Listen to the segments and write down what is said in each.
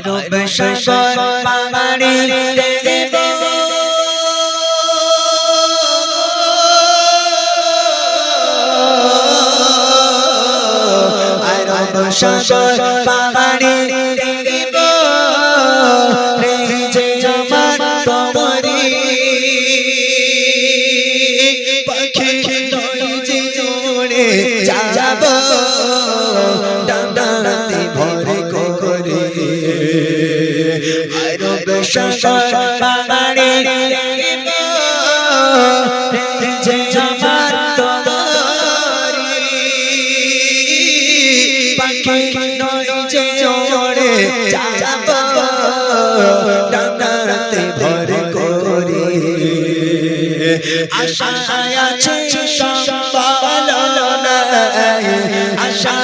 রূপ সাগর পাহাড়ি দেব রূপ সাগর পাহাড়ি দেব রে যে আমার তোমারি পাখি নয় যে উড়ে যাব ডানাতে ভরে করে রূপ সাগর পাহাড়ি দেব রে যে আমার তোমারি পাখি নয় যে উড়ে যাব ডানাতে ভরে করে আশা আছে সম্বলনা আশা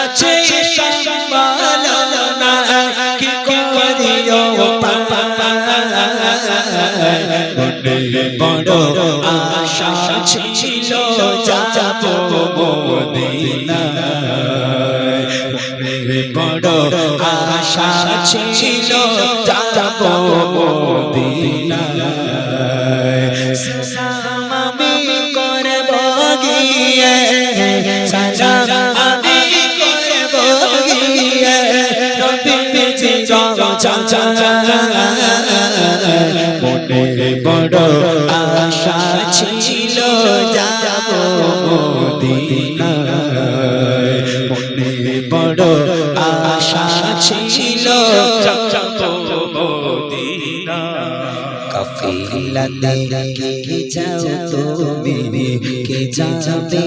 আছে সম্বলনা কি করিও মনে বড় আশা ছিল যাব মদিনায় মনে বড় আশা ছিল যাব মদিনায় সালাম আমি করব গিয়ে সালাম আমি করব গিয়ে নবীজি রওজা মনে বড় আশা ছিল যাব মদিনায় মনে বড় আশা ছিল যাব মদিনায় কাফিলাতে কে যাও তুমি কে যাবে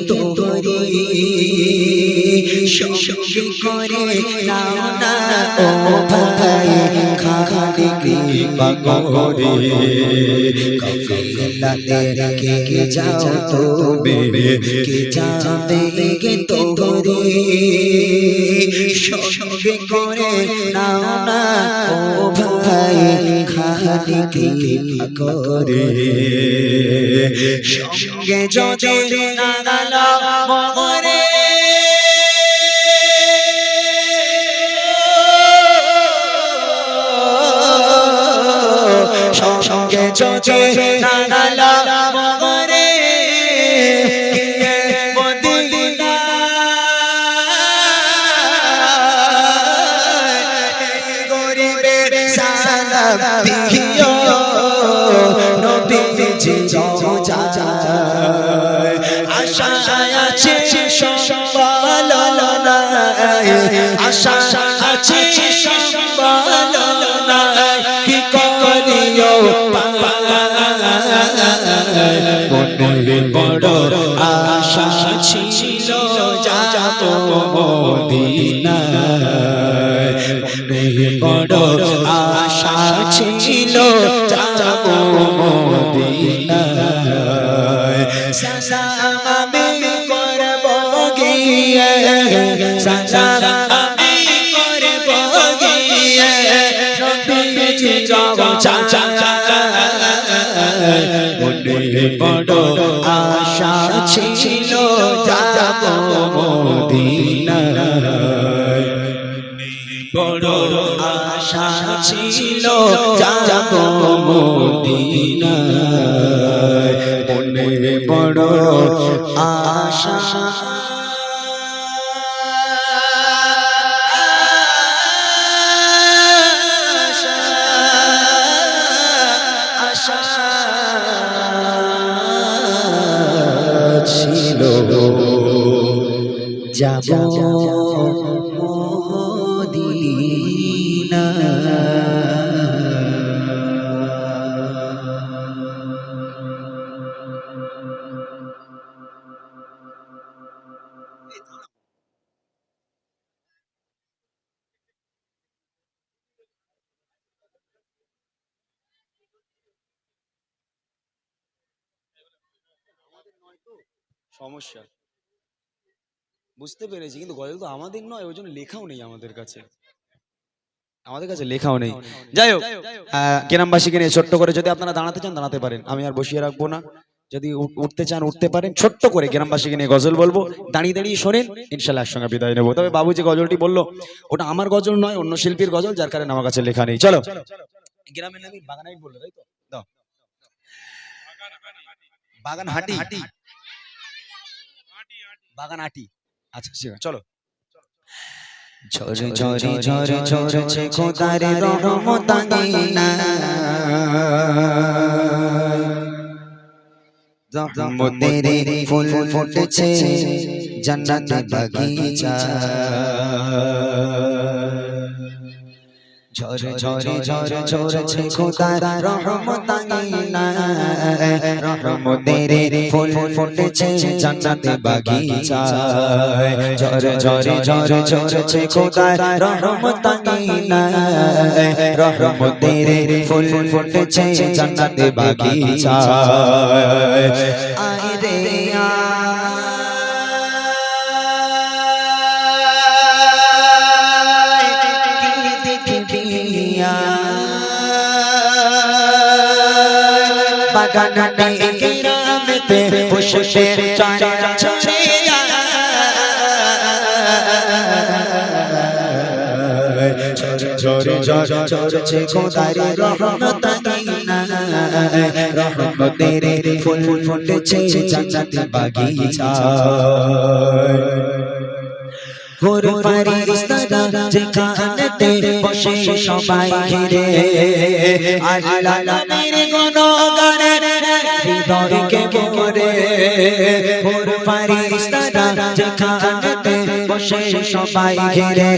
তোরে সঙ্গে করে নাও না ও ভাই খালি কৃপা করে কাফিলাতে কে যাও তুমি কে যাবে তোরে সঙ্গে করে নাও না ও ভাই খালি কৃপা করে সঙ্গে যদি নাগালা মরে সঙ্গে যদি নাগালা মরে গরিবের সালাম দিও নবীজি রওজা আশা আছে সম্বলনায় আশা আছে সম্বলনায় কি করিও মনে বড় আশা ছিল যাব মদিনায় মনে বড় আশা ছিল যাব মদিনায় সালাম আমি করব গিয়ে সালাম আমি করব গিয়ে নবীজি রওজা মনে বড় আশা ছিল যাব মদিনায় বড় আশা ছিল যাব মদিনায় মনে বড় আশা ছিল যাব মদিনা সমস্যা বুঝতে পেরেছি, কিন্তু গজল তো আমাদের নয়, ওই জন্য লেখাও নেই আমাদের কাছে লেখাও নেই। যাই হোক, গ্রামবাসীকে নিয়ে ছোট্ট করে যদি আপনারা দাঁড়াতে চান দাঁড়াতে পারেন, আমি আর বসিয়ে রাখবো না। যদি উঠতে চান উঠতে পারেন, ছোট্ট করে গ্রামবাসীকে নিয়ে গজল বলবো, দাঁড়িয়ে দাঁড়িয়ে শোনেন, ইনশাল্লাহ একসঙ্গে বিদায় নেবো। তবে বাবু যে গজলটি বললো ওটা আমার গজল নয়, অন্য শিল্পীর গজল, যার কারণে আমার কাছে লেখা নেই। চলো, গ্রামের নামই বাগানাই বললো, তাই তো? দাও, বাগান হাটি, বাগান হাটি, আচ্ছা ঠিক আছে, চলো। ঝরে ঝরে ঝরে ঝরেছে খোদার রহমত আঙিনা, রহমতের ফুল ফুটেছে জান্নাতের বাগিচা। ঝরে ঝরে ঝরে ঝরেছে খোদার রহমত আঙিনা, রহমতের ফুল ফুটেছে জান্নাতের বাগিচা। ঝরে ঝরে ঝরে ঝরেছে খোদার রহমত আঙিনা, রহমতের ফুল ফুটেছে জান্নাতের বাগিচা। আয় রে বাগানে গ্রামেতে বসে চারা ছড়িয়া, ঝরে ঝরে ঝরেছে খোদার রহমত আঙিনা, রহমতের ফুল ফুটেছে জান্নাতের বাগিচা। হুর ফারিস্তারা যেখানেতে বসে সবাই ঘিরে, আল্লাহ নামের গুণগানে হৃদয়কে ভরে। হুর ফারিস্তারা যেখানেতে বসে সবাই ঘিরে,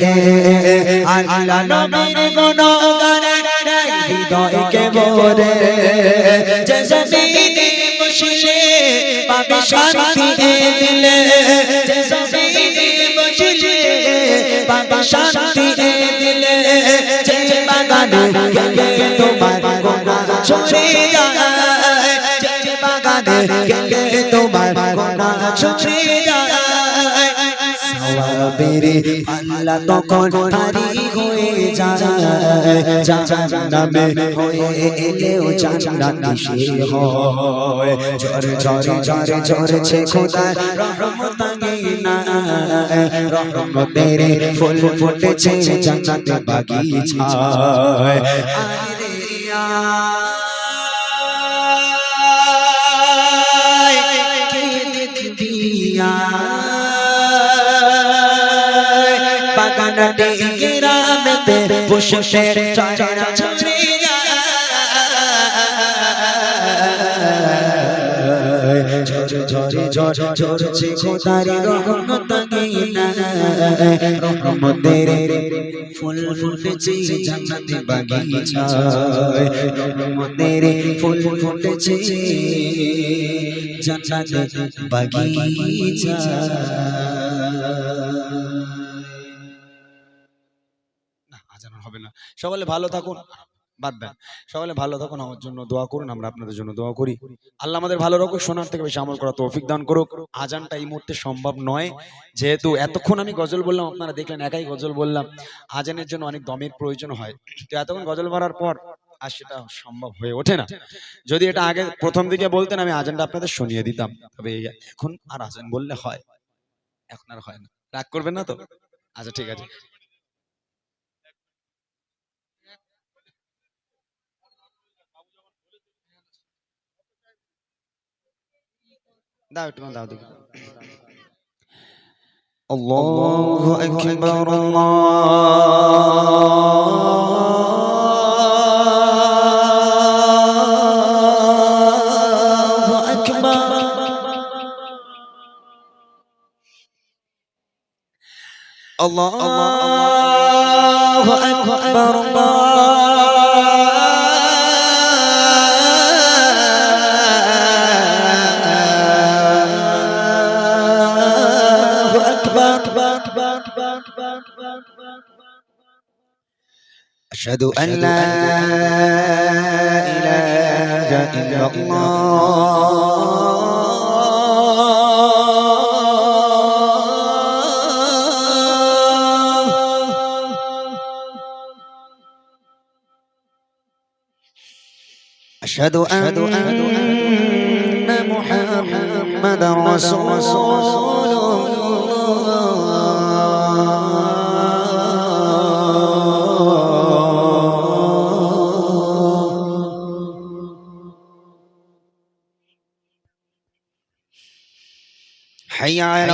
আল্লাহ নামের গুণগানে হৃদয়কে ভরে। যে জমিনে বসে পাবে শান্তি এ দিলে, যে জমিনে বসে পাবে শান্তি এ দিলে, যে বাগানে গেলে তোমার গুনাহ ঝরে যায়, যে বাগানে গেলে তোমার গুনাহ ঝরে যায়। সওয়াবের পাল্লা তখন ভারী হয়ে যায়, জাহান্নামে হয়ে এলেও জান্নাতি সে হয়। ঝরে ঝরে ঝরে ঝরেছে খোদার রহমত আঙিনা, রহমতের ফুল ফুটেছে জান্নাতের বাগিচায়। আয় রে আয়, কে দেখবি বাগানে গ্রামেতে বসে চারা ছড়িয়া, ঝরে ঝরে ঝরে ঝরেছে খোদার রহমত আঙিনা, রহমতের ফুল ফুটেছে জান্নাতের বাগিচায়, রহমতের ফুল ফুটেছে জান্নাতের বাগিচায়। হবে না, সকলে ভালো থাকুন, বাদ দেন, সকলে ভালো থাকুন, আমার জন্য দোয়া করুন, আমরা আপনাদের জন্য দোয়া করি। আল্লাহ আমাদের ভালো রাখুক, শোনার থেকে বেশি আমল করা তৌফিক দান করুক। আজানটা এই মুহূর্তে সম্ভব নয়, যেহেতু এতক্ষণ আমি গজল বললাম, আপনারা দেখলেন একাই গজল বললাম, আজানের জন্য অনেক দমের প্রয়োজন হয়, তো এতক্ষণ গজল বলার পর আর সেটা সম্ভব হয়ে ওঠে না। যদি এটা আগে প্রথম দিকে বলতেন আমি আজানটা আপনাদের শুনিয়ে দিতাম, তবে এখন আর আজান বললে হয়, এখন আর হয় না, রাগ করবেন না তো? আচ্ছা ঠিক আছে, দাও একটু দাও দেখি। আল্লাহু আকবার, আল্লাহু আকবার, আল্লাহু আকবার, أشهد أن لا إله إلا الله، أشهد أن محمدا رسول حي على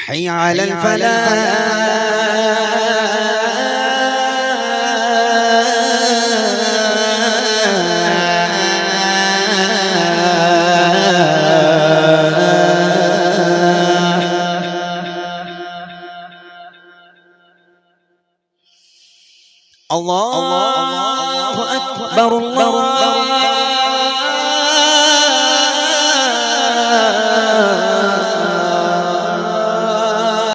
حي على الله أكبر الله